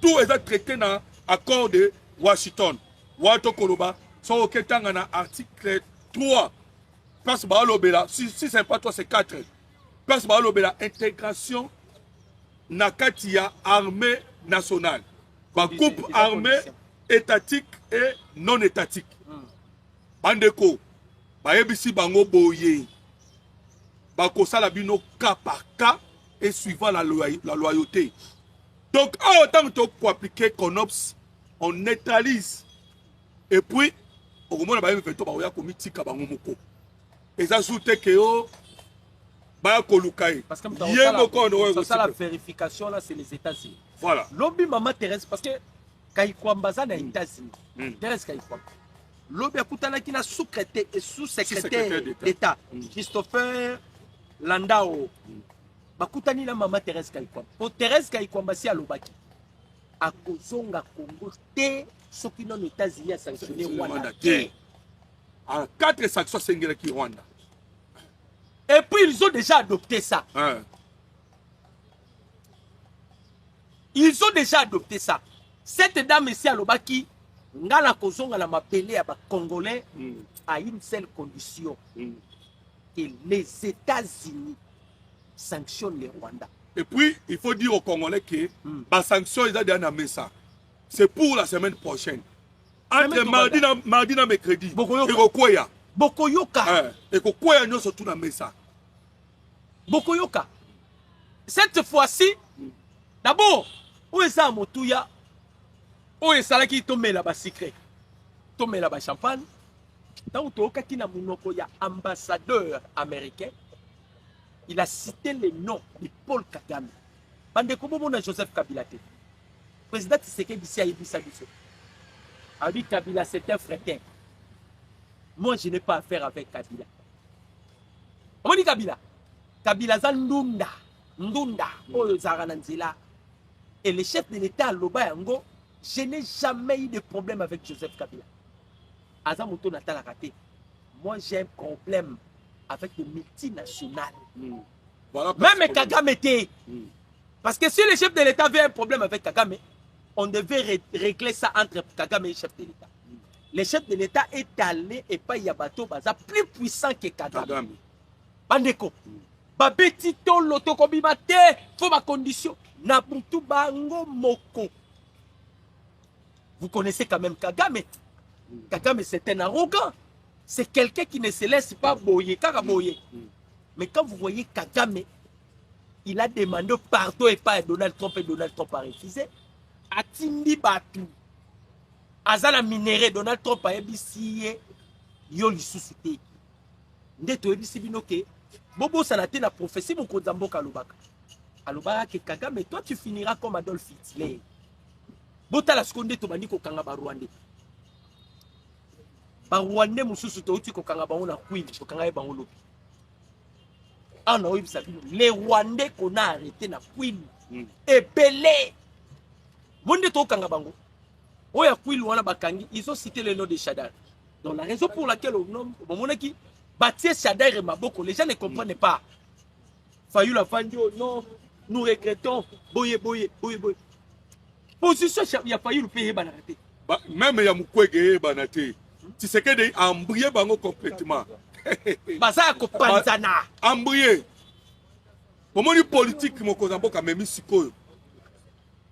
tout est traité dans l'accord de Washington. Wato Koloba, sont au dans article 3. Parce que si c'est pas toi, c'est 4. Parce que intégration Nakatia armée nationale. Ba coupe armée étatique et non étatique. Bandeko, ba ebisi bango boye. Ba kosala bino cas par cas et suivant la loyauté. Donc, autant que pour appliquer CONOPS, on neutralise. Et puis, au moment où on a fait tout, on a commis tika bangomoko. Et ça ajoute que yo, ba kolukai. Parce que ça la vérification là, c'est les États-Unis. Voilà. Lobby Maman Thérèse, parce que Kaïkwambaza na États-Unis. Thérèse Kaïkwamba. Lobby Akutana qui n'a sous-secrétaire d'État. Christopher Landao. Bakutani na Maman Thérèse Kaïkwamba. Pour Thérèse Kaïkwamba si alobaki. Akozonga Congo te soki non États-Unis a sanctionné Rwanda. En 4 sanctions sengela qui Rwanda. Et puis ils ont déjà adopté ça. Ils ont déjà adopté ça. Cette dame ici à Lobaki, ngala kozonga la mapelé à Congolais à une seule condition. Que les États-Unis sanctionnent les Rwandais. Et puis, il faut dire aux Congolais que la sanction est déjà dans ça. C'est pour la semaine prochaine. Entre mardi et mercredi. Bokoyoka. Bokoyoka. Et Kokoya nous surtout dans ça. Bokoyoka. Cette fois-ci, d'abord, où est ça Motouya? Où est ça qui tombe là-bas secret? Tombe là-bas champagne. Tant que na munoko ya ambassadeur américain, il a cité le nom de Paul Kagame. Bande kobo na Joseph Kabila. Président Tshisekedi si ayebisa biso. A dit Kabila c'est un frère. Moi je n'ai pas affaire avec Kabila. On dit Kabila. Kabila za ndunda. Ndunda. Oyo zara nzela. Et le chef de l'État Loba Yango, je n'ai jamais eu de problème avec Joseph Kabila. Azamoto Natala Kate. Moi j'ai un problème avec les multinationales. Voilà, même Kagame était. Parce que si le chef de l'État avait un problème avec Kagame, on devait régler ça entre Kagame et le chef de l'État. Le chef de l'État est allé et pas Yabato Baza plus puissant que Kagame. Bandeko. Babeti to loto kobimate, faut ma condition. Nabutu bango moko. Vous connaissez quand même Kagame. Kagame c'est un arrogant. C'est quelqu'un qui ne se laisse pas boyer. Mais quand vous voyez Kagame, il a demandé pardon et pas à Donald Trump et Donald Trump a refusé. Atindi Batu. Azala minéré, Donald Trump a ébissé. Yoli suscité. Ndeto ébissé binoke. Bobo Sanate na prophétie mon Kozambo Kalobaka. Alobaka que Kagame, toi tu finiras comme Adolf Hitler. Bota la seconde to bandi ko kanga ba Rwanda. Ba Rwanda mususu to uti ko kanga ba ona kwini ko kanga ba ngolo. Ah non, les Rwandais qu'on a arrêté na Queen et belé. Monde to kanga bango. Oya Queen wana bakangi, ils ont cité le nom de Shaddai. Donc la raison pour laquelle au nom monaki bâtir Shaddai et Maboko, les gens ne comprennent pas. Fayula Fandio, non, nous regrettons. Boye. Position il a failli le payer banate. Même il y a Mukwege banate. Tu sais que des embrouillé bango complètement. Baza ko panzana. Embrouillé. Moment du politique mon Kozambo ka memi sikoyo.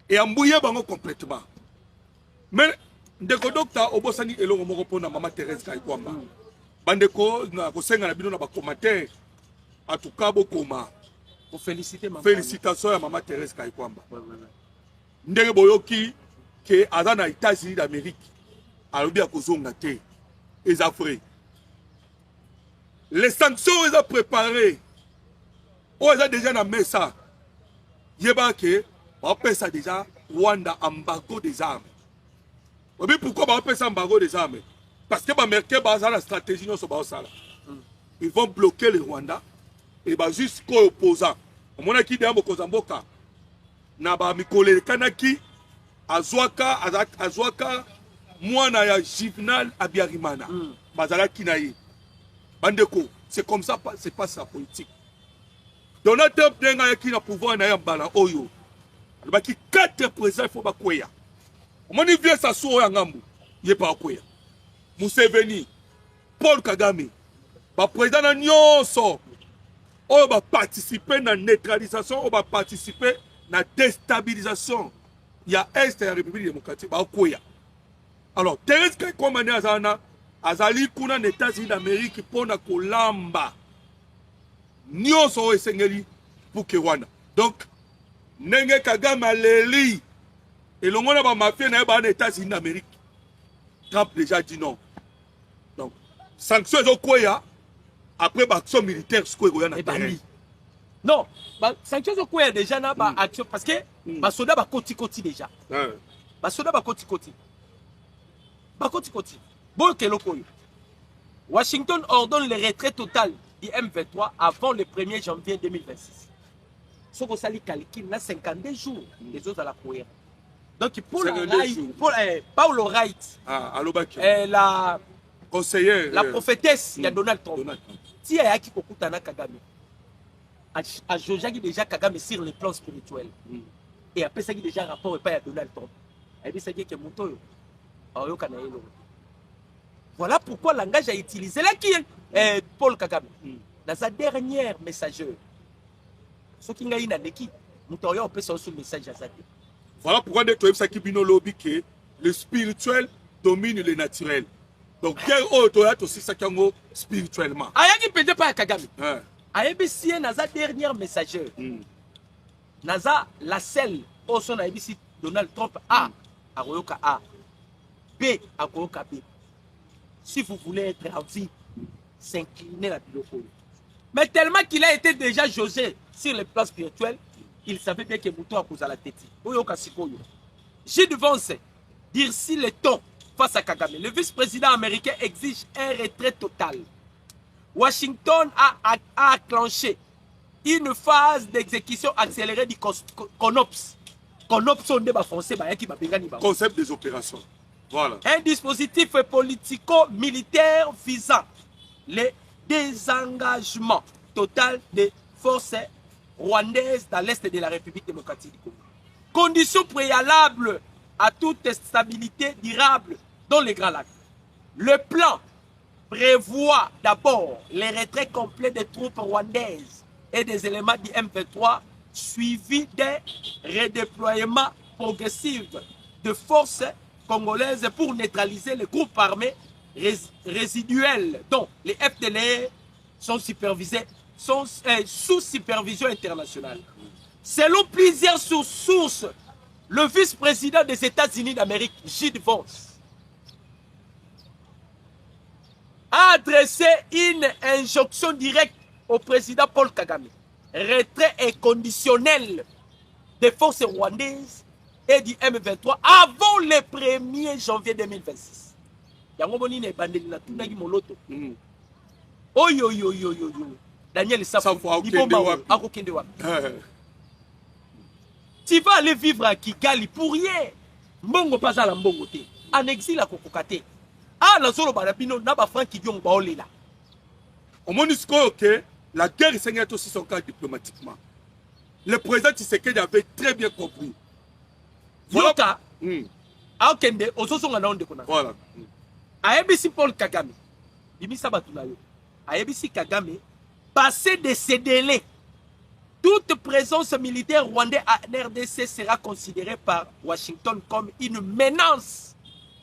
Et embrouillé bango complètement. Mais ndeko docteur obosani elongo moko pona Maman Thérèse Kaïkwamba. Bandeko na kosenga na bino na ba commentaire. En tout cas bokoma. Pour féliciter maman. Félicitations à Maman Thérèse Kaïkwamba. Ndenge boyoki que azana États-Unis d'Amérique. Alobi akozonga te. Les Africains. Les sanctions, ils ont préparé. Ils ont déjà dans ça. On appelle ça déjà Rwanda embargo des armes. Pourquoi on appelle ça embargo des armes? Parce que les Américains ont la stratégie. Ils vont bloquer le Rwanda et jusqu'aux opposants. On a qui dit que Kozamboka na ba mikole kanaki azwaka mwana ya Juvenal Abiyarimana. Bazala kinayi. Bandeko, c'est comme ça, c'est pas sa politique. Donald Trump n'a pas pouvoir na yambala oyo. alobaki 4 présidents il faut bakweya omoni vie Sassou oyo ngambu ye pa bakweya Museveni Paul Kagame baprésident na nyonso oyo baparticipe na neutralisation oyo baparticipe na déstabilisation ya est ya République démocratique bakweya. Alors Thérèse Kakomane azana azali kuna na États-Unis d'Amérique mpona kolamba nyonso oyo esengeli pour ke wana. Donc ndenge Kagame aleli elongo na bamafia na ye bana États-Unis d'Amérique, Trump déjà dit non. Donc sanction ezokwea après action militaire sikoyo na terrain. Non, sanction ezokwea déjà na ba action parce que basoda bakoti déjà. Basoda bakoti. Bon kelokoyo. Washington ordonne le retrait total du M23 avant le 1er janvier 2026. Ce que ça lui calcule, là 52 jours les autres à la courir. Donc pour Paulo Wright, la conseillère, la prophétesse, il y a Donald Trump. Si il y a qui kokutana Kagame, a Jojagi déjà Kagame sur le plan spirituel. Et après ça, il y a déjà rapport et pas à Donald Trump. Et puis ça dit que Moutoyo. Voilà pourquoi le langage a utilisé là qui est Paul Kagame. Dans sa dernière messageure. Ce qui est qui on peut sur le message à Zate. Voilà pourquoi le spirituel domine le naturel. Donc, quel autre aussi ça qui est spirituellement. Ayaki peut-être pas Kagame. Ayebisi dans sa dernière messageure. Naza la selle au son Ayebisi Donald Trump A. Aroyoka A. B. Aroyoka B. Si vous voulez être en vie, s'incliner la biloko. Mais tellement qu'il a été déjà jugé sur le plan spirituel, il savait bien que Mouton a causé la tête. Gilles Vance, dire si le ton face à Kagame. Le vice-président américain exige un retrait total. Washington a enclenché une phase d'exécution accélérée du CONOPS. CONOPS sont des français qui concept des opérations. Voilà. Un dispositif politico-militaire visant le désengagement total des forces rwandaises dans l'est de la République démocratique du Congo. Condition préalable à toute stabilité durable dans les Grands Lacs. Le plan prévoit d'abord le retrait complet des troupes rwandaises et des éléments du M23 suivi des redéploiements progressifs de forces congolaises pour neutraliser les groupes armés résiduels dont les FDLR sont supervisés sous supervision internationale. Selon plusieurs sources, le vice-président des États-Unis d'Amérique, Gilles Vance, a adressé une injonction directe au président Paul Kagame. Retrait inconditionnel des forces rwandaises et du M23 avant le 1er janvier 2026. Daniel Safo, tu vas aller vivre à Kigali pour rien. Mbongo pas à la mbongo te. En exil à Kokokate. Ah, la zone barabino n'a pas franc qui vient baoler là. Au monde que la guerre est aussi son cas diplomatiquement. Le président Tshisekedi avait très bien compris. Voilà. Aokende, ososo ngana onde kona. Voilà. Ayebisi Paul Kagame. Bimi sabatuna yo. Ayebisi Kagame passer de ces délais. Toute présence militaire rwandaise en RDC sera considérée par Washington comme une menace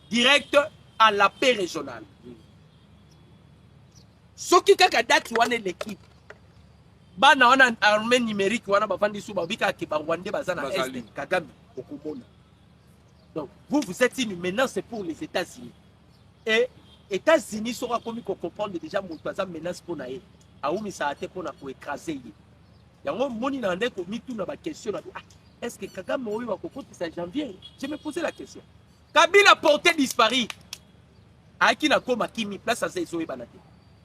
directe à la paix régionale. Ce qui est date wana l'équipe. Bana wana armée numérique wana bafandi sou babika ki ba Rwandais bazana est Kagame okomona. Donc vous êtes une menace pour les États-Unis. Et États-Unis sera commis qu'on comprendre déjà mon menace pour naé. Aoumi ça a été pour na ko écraser. Yango moni na ndeko mitu na ba question na est-ce que Kagame oyo va kokoti ça janvier? Je me posais la question. Kabila porté disparu. Aki na koma kimi place à Zezoé banate.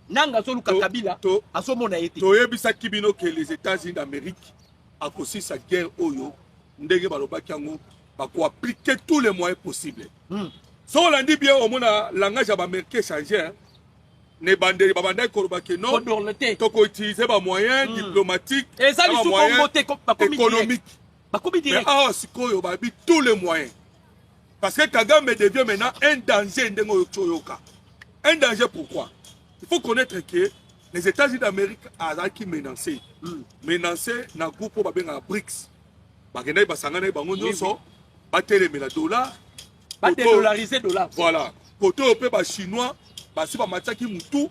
Nanga zolu Kabila asomona été. Toyebisa kibino que les États-Unis d'Amérique a aussi sa guerre oyo ndenge balobaki yango ba ko appliquer tous les moyens possibles. So on dit bien au mona langage américain changé. Ne bandeli babanda kolobaki non. Toko utiliser ba moyens diplomatiques et ça les moyens économiques. bakomi direct. Mais ah, sikoyo babi tous les moyens. Parce que Kagame devient maintenant un danger ndengo yoka. Un danger pourquoi? Il faut connaître que les États-Unis d'Amérique qui menacé. Menacé na groupe babenga BRICS. Bagenda basangana bango nyonso, bateleme la dollar, ba dédollariser dollar. Voilà. Côté européen ba chinois, basi ba mataki mutu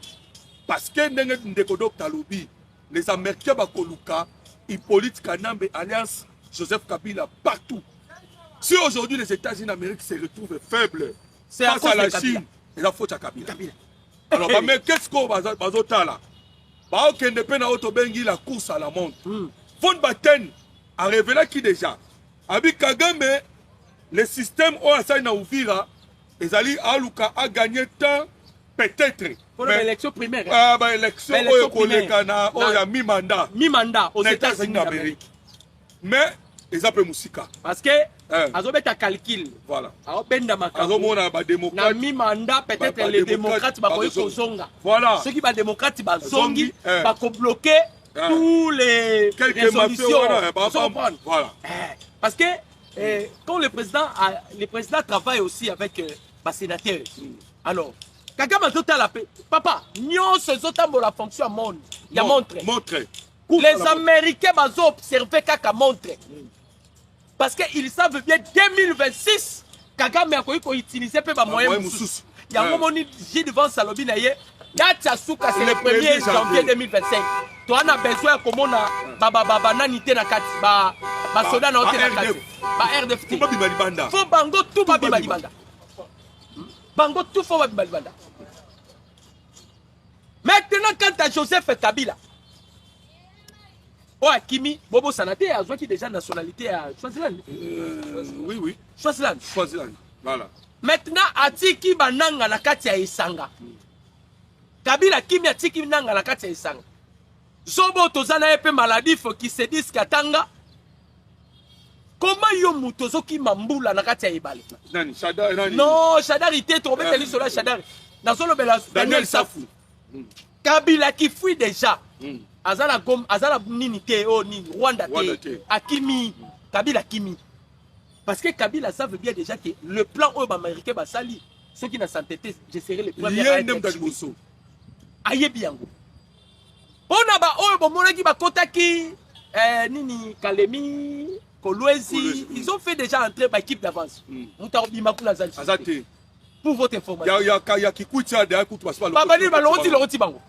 parce que ndenge ndeko Dr Lobi, les Américains ba koluka, Hippolyte Kanambe alliance Joseph Kabila partout. Si aujourd'hui les États-Unis d'Amérique se retrouvent faibles face à la Chine, il a faute à Kabila. Alors, mais qu'est-ce qu'on va faire là? Bah, la course à la montre. Von Baten a révélé qui déjà? Avec Kagame, le système OASA na ouvira, et Ali Aluka a gagné temps, peut-être. Pour l'élection primaire. Ah, bah, élection, il y a mi-mandat. Mi-mandat aux États-Unis d'Amérique. Mais, ils appellent Moussika. Parce que, ils ont calcul. Voilà. Ils ont mi-mandat, peut-être les démocrates, voilà. Ceux qui sont démocrates, ils vont bloquer tous les résolutions. Voilà. Parce que, quand le président travaille aussi avec les sénateurs, alors, Kagame a la paix. Papa, nous sommes la fonction monde. Il y a montre. Les Américains vont observer Kaka montre. Parce qu'ils savent bien 2026, Kagame a utilisé les moyens. Il y a un moment où j'ai devant Salobi, c'est le 1er janvier 2025. Tu as besoin de comment nanité na kati ba soda na hotel na kati ba RDF. Faut bango tout ba bibalibanda. Bango tout faut ba bibalibanda. Maintenant quand à Joseph Kabila oh, Kimi, Bobo Sanate a joué qui déjà nationalité à Swaziland. Oui. Swaziland. Voilà. Maintenant, Atiki Bananga na kati ya Isanga. Kabila Kimi Atiki Nanga na kati ya Isanga. Zobo tozana epe maladie faut qui se disent katanga. Comment yo mutozo ki mambula na kati ya Ibale? Nani Shadar nani? Non, Shadar ité tombé teli sur la Shadar. Na solo bela Daniel Safou. Kabila qui fuit déjà. Azala nini te o ni Rwanda te Akimi Kabila Kimi parce que Kabila savent bien déjà que le plan américain va salir ceux qui n'a s'entêté je serai le premier à être ayebi yango ona ba oyo bomona ki bakotaki nini Kalemi Kolwezi ils ont fait déjà entrer par équipe d'avance mutarobi makula zali pour votre information ya kikucha de akutu baspa baba ni baloti bango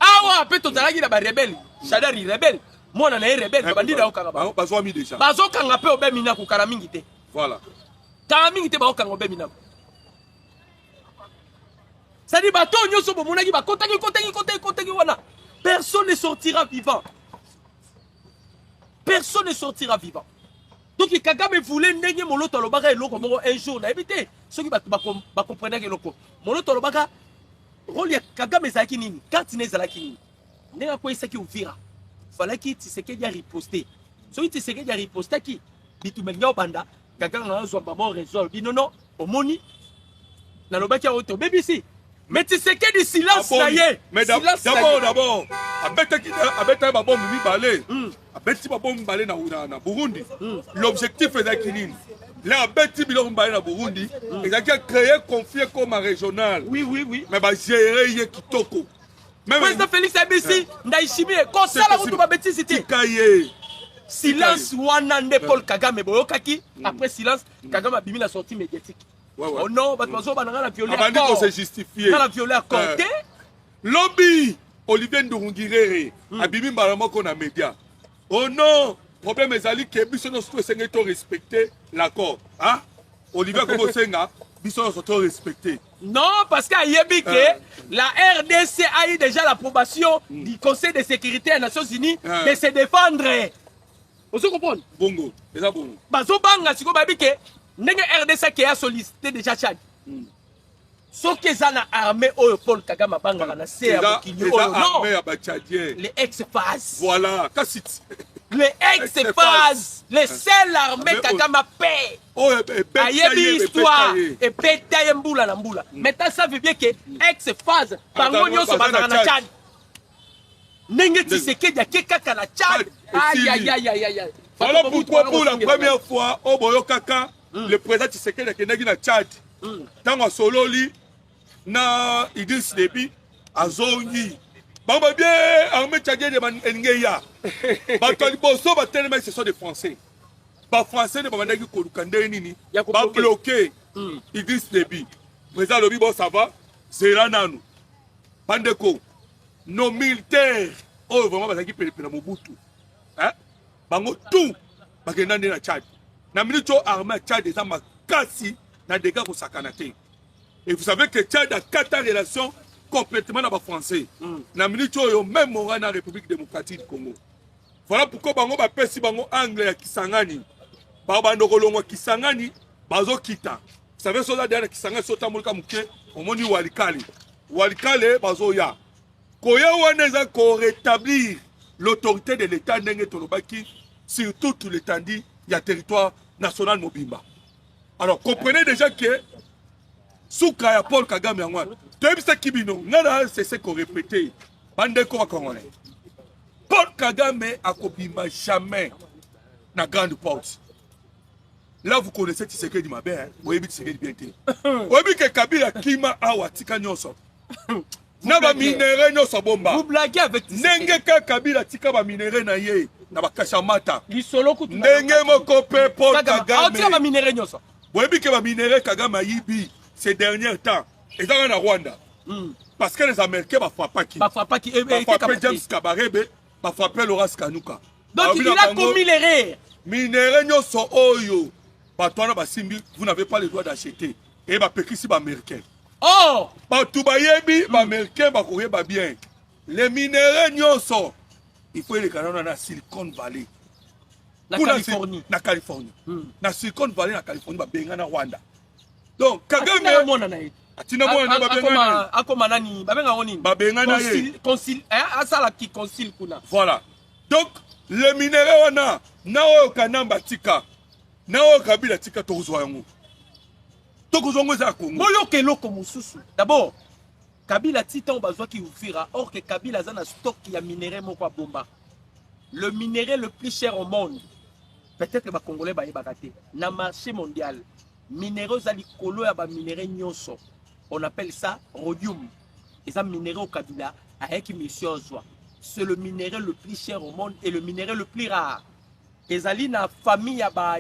awa pe tozalaki na ba rebelle Shadari rebelle mona na rebelle bandi na okanga ba bazo mi déjà bazo kanga pe obemina ku kala mingi te voilà kala mingi te ba okanga obemina ça dit bato nyoso bomonaki ba kotaki wana personne ne sortira vivant donc Kagame voulait ndenge moloto lobaka eloko moko un jour na ebité ceux qui ba comprendre que loko moloto lobaka rôle ya Kagame ezalaki nini carte ezalaki nini ndenge akoyisaki Uvira falaki Tshisekedi a riposter soki Tshisekedi a ripostaki bitumenga obanda Kagame azwa bamo résolve non omoni nalobaki ya oto BBC mais Tshisekedi silence na ye mais d'abord abeta ba bombe mibale abeti ba bombe mibale na Burundi l'objectif ezalaki nini là abeti biloko mibale na Burundi ezalaki créer conflit comme régional oui mais ba gérer ye kitoko président Félix Abisi Ndaishimie kosala kutu ba bêtise te silence wana nde Paul Kagame boyokaki après silence Kagame a bimi la sortie médiatique oh non bato bananga na violer abandi ko se justifier na violer accord te lobby Olivier Ndurungirere abimi mbala moko na média oh non problème ezali ke biso no surtout esengeli to respecter l'accord hein Olivier Kobosenga biso no surtout respecter non parce qu'ayebi que la RDC a eu déjà l'approbation du Conseil de sécurité des Nations Unies de se défendre. Vous comprenez? Bongo, c'est ça bongo. Bazo banga siko babi que ndenge RDC qui a sollicité déjà Tchad. Sauf que ça na armée au Paul Kagame banga na c'est non. Les ex-phase. Voilà, kassit. Les ex-phase, les seules armées Kagame paix. Ayebi histoire et pétaye mbula na mbula. Maintenant ça veut bien que ex-phase bango nyonso bazana na Tchad. Ndenge Tshisekedi akeka na Tchad. Aïe. Voilà pourquoi pour la première fois, au Boyo Kaka, le président Tshisekedi a été na Tchad. Tant à Sololi, na Idriss Déby, à Zongi. Bamba bien, armée tchadienne de Ngeya. Bataliboso, Batelema, ce sont des Français. Les Français ne peuvent pas bloquer Idriss Déby. Président Lobi, bon, ça va. C'est là, Nanou. Bandeko, nos militaires, oh, vraiment, ils ont Mobutu. Hein? Bango tout, bagenda na Tchad. Na minute armée Tchad des armes kasi na dégâts pour sakanate. Et vous savez que Tchad a 4 relations complètement avec les Français. Na minute yo même dans la République démocratique du Congo. Voilà pourquoi bango ba pesi bango anglais ya Kisangani. Ba bando kolongo Kisangani bazo kita. Vous savez cela derrière Kisangani sota mulka muke omoni Walikale. Walikale bazo ya. Koya wana ko rétablir l'autorité de l'État ndenge tolobaki sur tout l'étendue du territoire national Mobimba. Alors comprenez déjà que Souka ya Paul Kagame yango. Tebisa kibino ngana c'est ce qu'on répétait. Bande ko congolais. Paul Kagame a kobima jamais na grande porte. Là vous connaissez Tshisekedi mabe hein. Vous voyez Tshisekedi bien té. Vous voyez que Kabila kima awa tika nyonso. Na ba minéraux nyonso bomba. Vous blaguez avec Tshisekedi. Ndenge ka Kabila tika ba minéraux na ye na ba kashamata. Lisolo kutu. Ndenge moko pe Paul Kagame. Tika ba minéraux nyonso. Vous voyez que ba minéraux Kagame yibi ces derniers temps. Et dans la Rwanda. Parce que les Américains ba frappé qui. Ba frappé qui. Ba frappé James Kabarebe, ba frappé Laurence Kanuka. Donc il a commis l'erreur. Minéraux nyonso oyo. Batouana ba simbi, vous n'avez pas le droit d'acheter. Et ba pekisi ba américain. Oh! Batou ba yebi, ba américain ba koye ba bien. Les minéraux nyonso, il faut les canons dans Silicon Valley. Na Californie. Na Californie. Na Silicon Valley na Californie ba benga na Rwanda. Donc Kagame atina mona ba benga. Akoma nani? Ba benga oni. Ba benga na ye. Concile, asala ki concile kuna. Voilà. Donc les minéraux wana na o kanamba tika. Na o Kabila tika tozwa yango. Tokozongo za Congo. Boyoke loko mususu. D'abord, Kabila titan bazwa ki ouvira or que Kabila za na stock ya minerai moko a bomba. Le minerai le plus cher au monde. Peut-être que les Congolais ba yebakate. Na marché mondial, minéraux za likolo ya ba minerai nyonso. On appelle ça rhodium. Et ça minerai au Kabila avec monsieur Ozwa. C'est le minerai le plus cher au monde et le minerai le plus rare. Ezali na famille yaba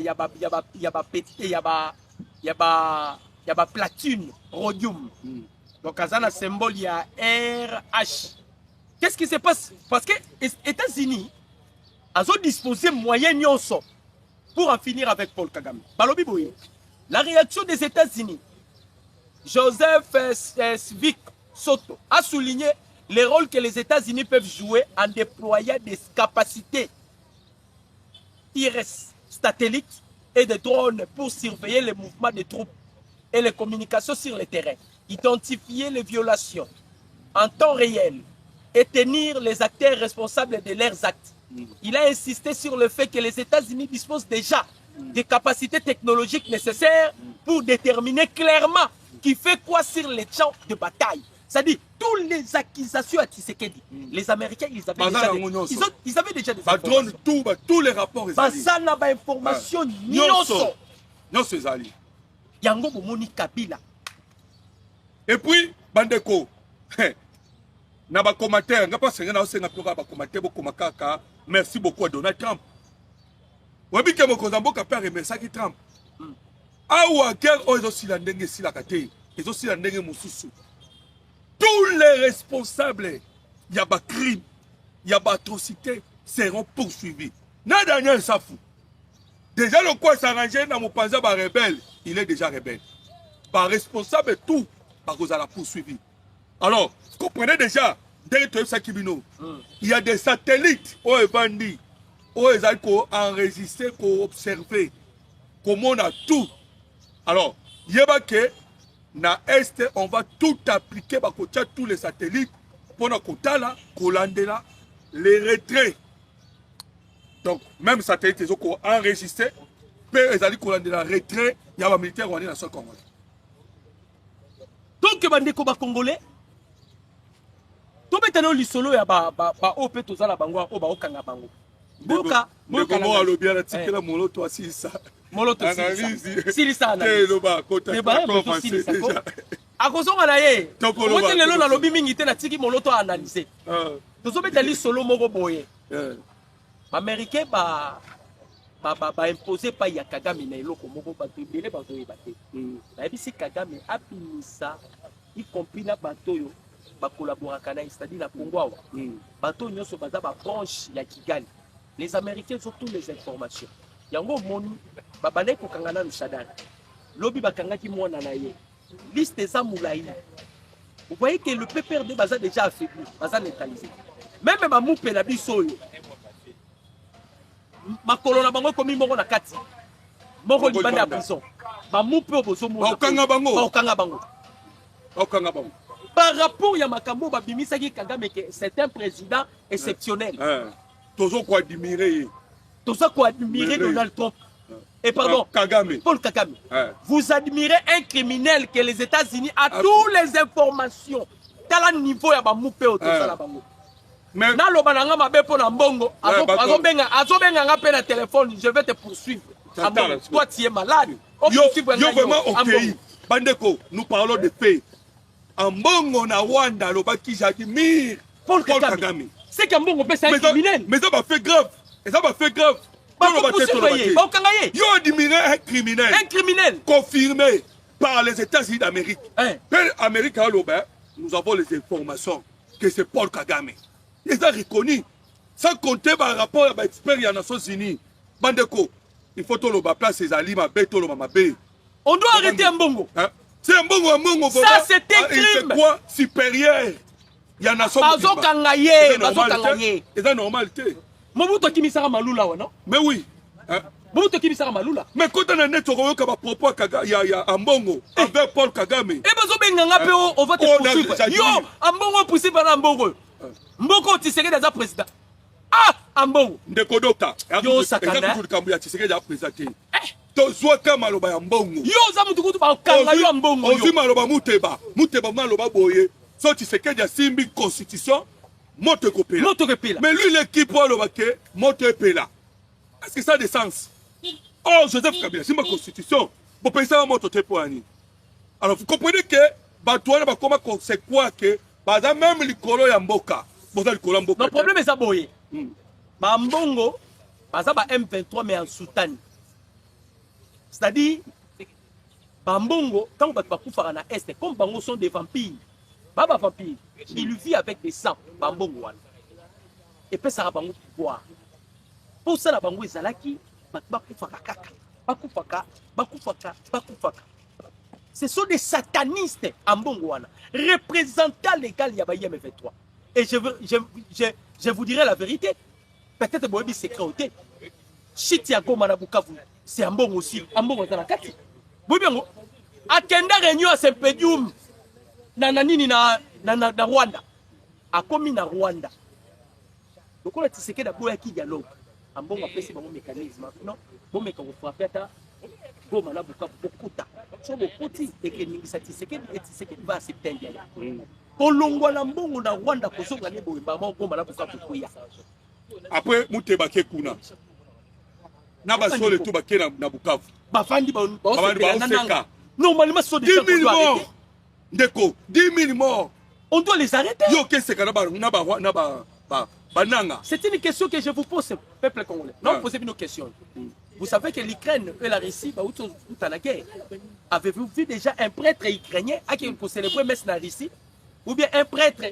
platine rhodium. Donc azana symbole ya RH. Qu'est-ce qui se passe? Parce que les États-Unis ont disposé moyens nyonso pour en finir avec Paul Kagame. Balobi boye. La réaction des États-Unis, Joseph Svik Soto a souligné le rôle que les États-Unis peuvent jouer en déployant des capacités IRS, satellites et des drones pour surveiller les mouvements des troupes et les communications sur le terrain, identifier les violations en temps réel et tenir les acteurs responsables de leurs actes. Il a insisté sur le fait que les États-Unis disposent déjà des capacités technologiques nécessaires pour déterminer clairement qui fait quoi sur les champs de bataille. C'est-à-dire, toutes les accusations à Tshisekedi, les Américains, ils avaient déjà des informations. Tous les rapports. Bazana ba information nyonso. Nyonso ezali. Yango bomoni Kabila. Et puis, bandeko, na ba commentaire, nga pas senga na osenga pyoka ba commentaire bo komakaka. Merci beaucoup à Donald Trump. Wabi ke mokozambo ka père remerciaki Trump. Awa guerre ozo sila ndenge sila kate. Ezo sila ndenge mususu. Tous les responsables, il y a des crimes, il y a des atrocités, seront poursuivis. Na Daniel Safou. Déjà le quoi s'arranger dans mon panza ba rebelle, il est déjà rebelle. Par responsable tout, par cause à la poursuivi. Alors, vous comprenez déjà, derrière ça Kibino, il y a des satellites où ils vendent, où ils ont enregistré, observé, comment on a tout. Alors, il y a que na Est, on va tout appliquer, tous les satellites, pour nous les retraits. Donc, même satellites, ils ont enregistré, puis ils ont retrait, il y a un militaire qui est dans le Congolais. Donc, bandeko ba Congolais, tout maintenant lisolo ya ba ope tozala bango o ba okanga bango. Boka Ndeko le bien article mon toi si ça. Moloto analyse. Silisa analyse. Loba kota. Déjà. Akozonga na ye. Wote lelo na lobi mingi te na tiki moloto analyser. Tozobeta li solo moko boye. Américain ba imposé pa ya Kagame na eloko moko bato ebele bazoyeba te. Nayebi si Kagame apimisa y compris na bato yo ba collaboraka na c'est-à-dire na Congo awa. Bato nyonso baza ba branche ya Kigali. Les Américains ont toutes les informations. Yango moni babane ko kangana no Shaddai. Lobi bakangaki mwana na ye. Liste za moulaï. Vous voyez que le PPRD baza déjà affaibli, baza neutralisé. Même ma moupe na biso yo. Ma colonna bango komi moko na kati. Moko libanda prison. Ma moupe obozo mo. Okanga bango. Okanga bango. Okanga bango. Par rapport à Makambo Babimisaki Kagame, c'est un président exceptionnel. Toujours quoi admirer. Toujours quoi admirer Donald Trump. Et pardon, Kagame. Paul Kagame. Vous admirez un criminel que les États-Unis a toutes les informations. Dans le niveau ya bamoupe au tosala bango. Mais na lo bananga mabe po na mbongo, azobenga nga pe na téléphone, je vais te poursuivre. Toi tu es malade. Yo vraiment OK. Bandeko, nous parlons de faits. En Bongo na Rwanda, le baki j'admire Paul Kagame. C'est qu'en Bongo, c'est un criminel. Mais ça m'a fait grave. Et ça m'a fait grave. Yo admiré un criminel. Un criminel. Confirmé par les États-Unis d'Amérique. Amérique, nous avons les informations que c'est Paul Kagame. Ils ont reconnu. Sans compter par rapport à l'expert des Nations Unies. Bandeko, il faut que l'on place ses alliés, on doit arrêter un Bongo. C'est un bon. Ça, c'est un crime. C'est quoi supérieur? Il y en a ça. C'est normalité. Mobuto Kimisara Malula, non? Mais oui. Mobuto Kimisara Malula. Mais quand on a net au royaume comme à propos, il y a un Bongo avec Paul Kagame. Et on va te poursuivre. Yo, un Bongo poursuivre un Bongo. Mboko Tshisekedi est président. Ah, un Bongo. Ndeko docteur. Yo, Sakana. Tshisekedi a présenté. Tozwaka maloba ya mbongo. Yo za mutukutu ba kanga yo mbongo yo. Ozi maloba muteba maloba boye. So Tshisekedi a simbi constitution moto kopela. Mais lui l'équipe aloba ke moto epela. Est-ce que ça a des sens? Oh Joseph Kabila simba constitution. Bo pesa moto tepoani. Alors vous comprenez que batouana ba koma c'est quoi que baza même likolo ya mboka. Boza likolo mboka. Le problème est ça boye. Ba mbongo baza ba M23 mais en soutane. C'est-à-dire, Bambongo, quand on va na Est, comme Bango sont des vampires, Baba vampire, il vit avec des sangs, Bambongo. Et puis ça va Bango pouvoir. Pour ça, la Bango est Zalaki, Bakufaka. Ce sont des satanistes en Bongouana, représentants légaux Yabayem 23. Et je vous dirai la vérité, peut-être que vous secret au thé. Chitiago Manabukavu. C'est un bon aussi, un bon dans la carte. Oui, bien, à Kenda réunion à Saint-Pédium, na Rwanda, à commis na Rwanda. Donc on a dit que d'abord qui dialogue, un bon après c'est bon mécanisme, non, bon mais quand vous frappez à bon mana beaucoup ta, sur beaucoup et que nous satisfait et c'est que va accepter un dialogue. Kolongwa na mbongo na Rwanda ko songa ne bo ba bon mana beaucoup ya. Après Muteba Kekuna. Naba sole tout baké na Bukavu. Bafandi ba seka. Normalement ce sont des gens qu'on doit arrêter. Ndeko, 10 000 morts. On doit les arrêter. Yo seka bananga. C'est une question que je vous pose, peuple congolais. Non, vous posez une question. Vous savez que l'Ukraine et la Russie, tout à la guerre, avez-vous vu déjà un prêtre ukrainien qui pour célébrer messe na Russie, ou bien un prêtre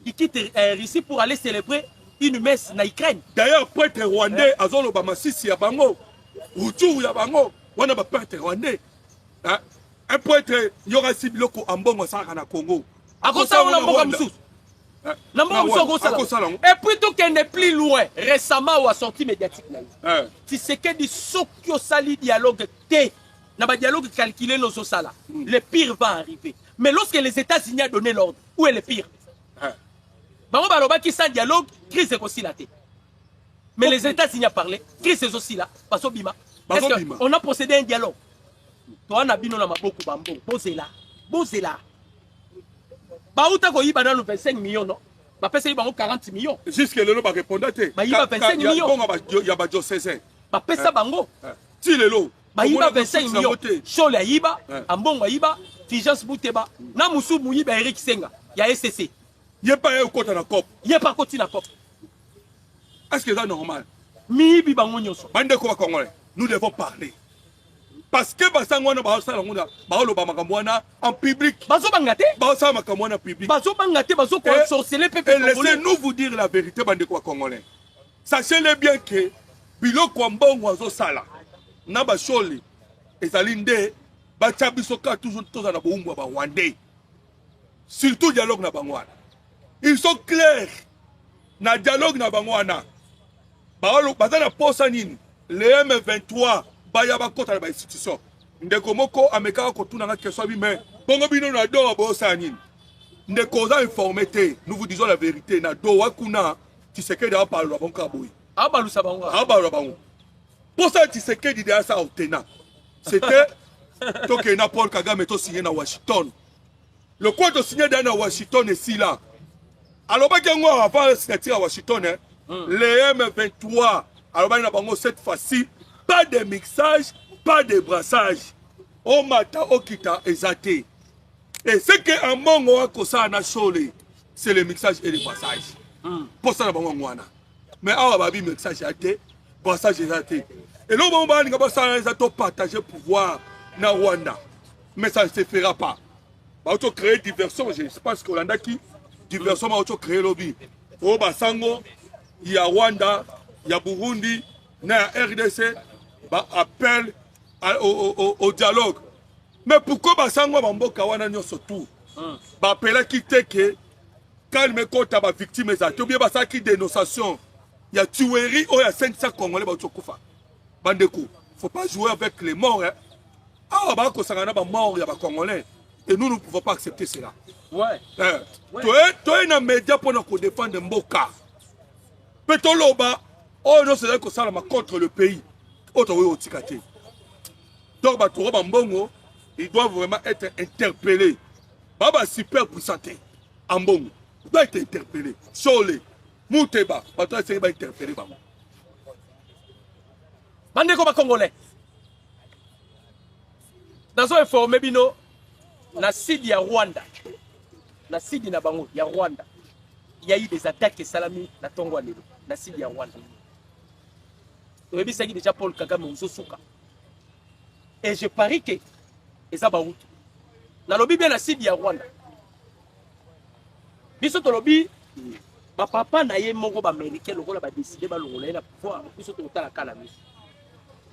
qui quitte Russie pour aller célébrer une messe na Ukraine? D'ailleurs, prêtre rwandais, azolo ba masisi ya bango, uturu ya bango, wana ba prêtre rwandais. Un prêtre yora sibiloko ambongo saka na Congo. Akosa wana mboka msusu. Et plutôt qu'elle n'est plus loin, récemment ou à sortie médiatique, tu sais que dit Sokyo Sali dialogue T, n'a pas dialogue calculé nos osala. Le pire va arriver. Mais lorsque les États-Unis ont donné l'ordre, où est le pire? Bango baloba qui sans dialogue, crise est aussi la tête. Mais les États-Unis ont parlé, crise est aussi là, parce bima. Est-ce qu'on a procédé à un dialogue? Toi, on a bino na maboku bambo, bozela. Bauta ko yiba dans 25 millions non. bapesa ye bango 40 millions jusque lelo bareponda te bayiba 25 millions bongo ya badiocese bapesa bango ti lelo bayiba 25 millions Chole ayiba Ambongo ayiba Fulgence Bouteba na musu muyiba Eric Senga ya SCC ye pa ye okota na COP ye pa koti na COP. est-ce que c'est normal miyibi bango nyonso bandeko bakongole nous devons parler parce que basango wana baosala ngona baoloba makambo wana en public bazobanga te baosala makambo wana en public bazobanga te bazokonsorcele pepe et laissez-nous vous dire la vérité bandeko bakongole sachez-le bien que biloko ya mbongo azosala na basholi ezali nde batia biso kaka toujours toza na boumbu ya bawande surtout dialogue na bango wana ils sont clairs na dialogue na bango wana baza na posa nini le M23 baya bakota na bainstitution ndeko moko amekaka kotunanga question abi mais bongo bino na do bosala nini ndeko oza informé te nous vous disons la vérité na do wakuna Tshisekedi apalola bango kaka boye abalusa bango abalola bango posa Tshisekedi deya sa otena c'était tokenda Paul Kagame tosigné na Washington le quoi tosigné deya na Washington esila alobaki yango avant signature à Washington les M23 alobaki na bango cette fois-ci pas de mixage pas de brassage omata okita ezate et ce que Ambongo akosala na Chole c'est le mixage et le brassage pour ça na bango ngwana mais awa babi mixage ate brassage ezate et là on va partager pouvoir na Rwanda mais ça ne se fera pas ba auto créer diversion je pense que Hollanda qui diversion ba auto créer lobby o basango ya Rwanda ya Burundi na RDC ba appel au dialogue mais pourquoi basango ba mboka wana nyonso tout ba appela ki teke calme kota ba victime ezate bien ba saki dénonciation ya tuerie o ya 500 congolais ba kufa bandeko faut pas jouer avec les morts hein. Ah ba ko sangana ba mort ya ba congolais et nous ne pouvons pas accepter cela ouais toi na média pour nous défendre mboka petoloba oh non c'est que ça contre le pays autre oui otikate donc ba to ba mbongo ils doivent vraiment être interpellés baba super puissanté Ambongo doit être interpellé Chole Muteba ba to essayer ba interpeller ba bandeko ba congolais nazo informer bino na sidi ya Rwanda na sidi na bango ya Rwanda il y a eu des attaques salami na tongo lelo na sidi ya Rwanda oyebi déjà Paul Kagame uzosuka et je parie que eza ba route na lobi bien na sidi ya Rwanda biso to lobi ba papa na ye moko ba américain lokola ba décider ba longola na pouvoir biso to tala kala miso.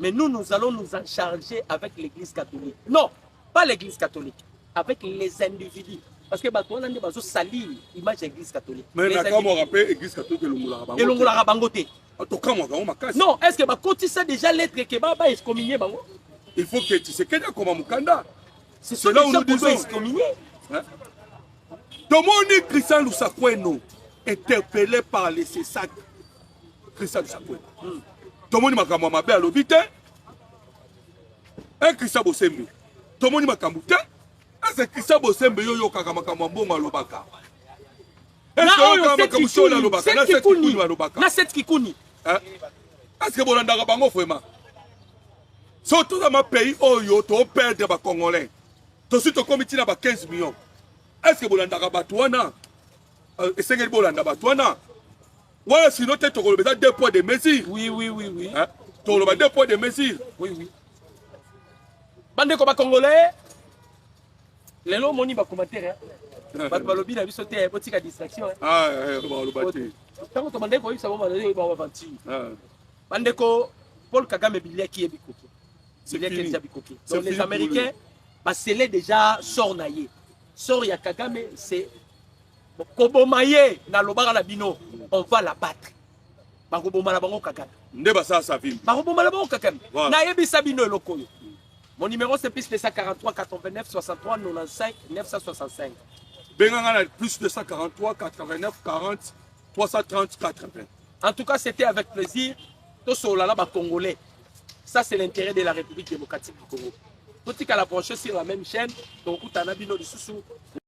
Mais nous allons nous en charger avec l'église catholique. Non, pas l'église catholique, avec les individus. Parce que Batouana ne va pas salir l'image de l'église catholique. Mais quand on rappelle l'église catholique, et l'on l'a rabangoté. Non, est-ce que Bakoti ça déjà l'être que Baba est excommunié bango? Il faut que tu sais qu'il y a comme Mukanda. C'est là où nous disons excommunié. Domoni Christian Lusakweno, interpellé par les CESAC. Christian Lusakweno. Tomoni makambo mabe alobi te un Christian Bosembe tomoni makambo te asa Christian Bosembe yo yokaka makambo mbongo alobaka na set kikuni est-ce que bolandaka bango vraiment surtout dans ma pays oyo to perdre ba congolais to si to komiti na ba 15 millions est-ce que bolandaka bato wana esengeli bolanda bato wana ouais, sinon tu as deux poids de mesures. Oui. Hein? Tu as deux poids de mesures. Oui. Bande comme Congolais, les lots moni ba commentaire. Ba balobi na biso te botika distraction. Ah, ba lo bate. Tant que bande ko ça va ba avanti. Bande ko Paul Kagame bilia qui est bikoki. C'est bien qu'il est bikoki. Donc les Américains ba scellé déjà sort naïe. Sort ya Kagame c'est Kobomaye na lobara la bino, on va la battre. Bakoboma la bango Kagame. Ndeba ça sa vie. Bakoboma la bango Kagame. Na yebi sabino lokoyo. Mon numéro c'est plus 243 89 63 95 965. Benganga na plus 243 89 40 330 80. En tout cas, c'était avec plaisir. Tout cela là congolais. Ça c'est l'intérêt de la République démocratique du Congo. Tout est à la brancher sur la même chaîne. Donc, tout en a bino de sous